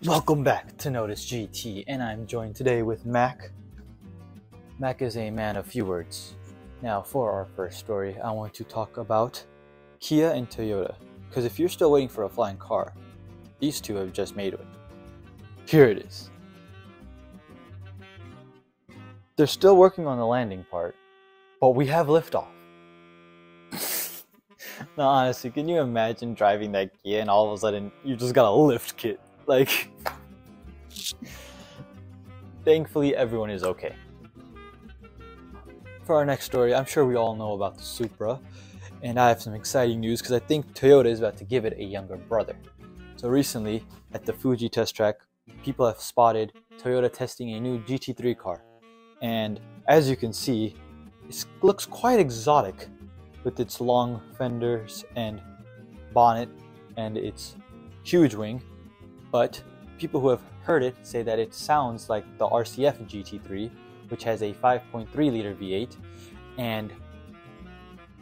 Welcome back to NoticeGT, and I'm joined today with Mac. Mac is a man of few words. Now, for our first story, I want to talk about Kia and Toyota, because if you're still waiting for a flying car, these two have just made one. Here it is. They're still working on the landing part, but we have liftoff. Now, honestly, can you imagine driving that Kia and all of a sudden you just got a lift kit? Like, thankfully everyone is okay. For our next story, I'm sure we all know about the Supra, and I have some exciting news because I think Toyota is about to give it a younger brother. So recently, at the Fuji test track, people have spotted Toyota testing a new GT3 car. And as you can see, it looks quite exotic with its long fenders and bonnet and its huge wing. But people who have heard it say that it sounds like the RCF GT3, which has a 5.3 liter V8. And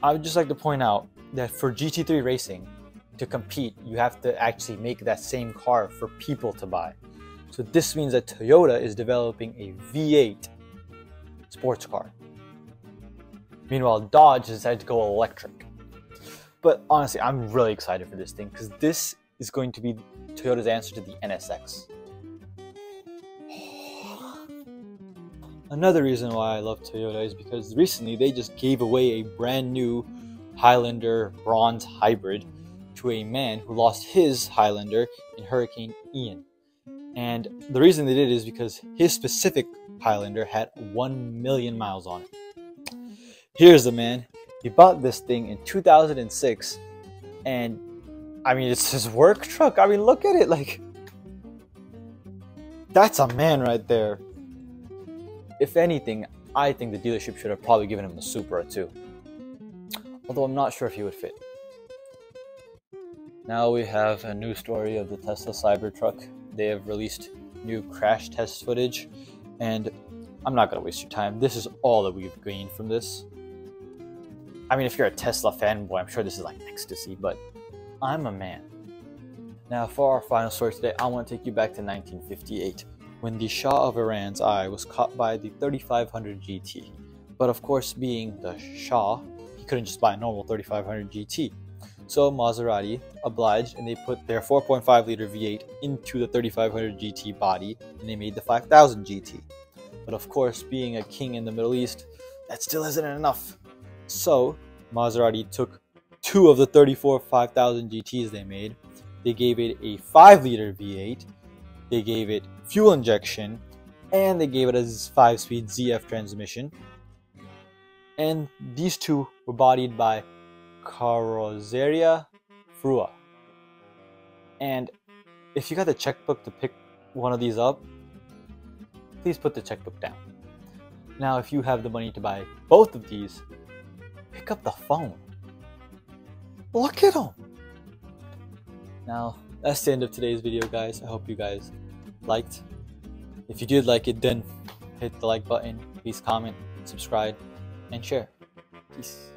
I would just like to point out that for GT3 racing to compete, you have to actually make that same car for people to buy. So this means that Toyota is developing a V8 sports car. Meanwhile, Dodge decided to go electric. But honestly, I'm really excited for this thing because this is going to be Toyota's answer to the NSX. Another reason why I love Toyota is because recently they just gave away a brand new Highlander bronze hybrid to a man who lost his Highlander in Hurricane Ian. And the reason they did it is because his specific Highlander had 1 million miles on it. Here's the man. He bought this thing in 2006, and I mean, it's his work truck. I mean, look at it. Like, that's a man right there. If anything, I think the dealership should have probably given him a Supra too. Although I'm not sure if he would fit. Now we have a new story of the Tesla Cybertruck. They have released new crash test footage, and I'm not going to waste your time. This is all that we've gained from this. I mean, if you're a Tesla fanboy, I'm sure this is like ecstasy, but I'm a man. Now, for our final story today, I want to take you back to 1958, when the Shah of Iran's eye was caught by the 3500 GT. But of course, being the Shah, he couldn't just buy a normal 3500 GT. So Maserati obliged, and they put their 4.5 liter V8 into the 3500 GT body, and they made the 5000 GT. But of course, being a king in the Middle East, that still isn't enough. So Maserati took two of the 34 5000 GTs they made. They gave it a 5 liter V8, they gave it fuel injection, and they gave it a 5-speed ZF transmission. And these two were bodied by Carrozzeria Frua. And if you got the checkbook to pick one of these up, please put the checkbook down. Now, if you have the money to buy both of these, pick up the phone. Look at them. Now, that's the end of today's video, guys. I hope you guys liked. If you did like it, then hit the like button. Please comment, subscribe, and share. Peace.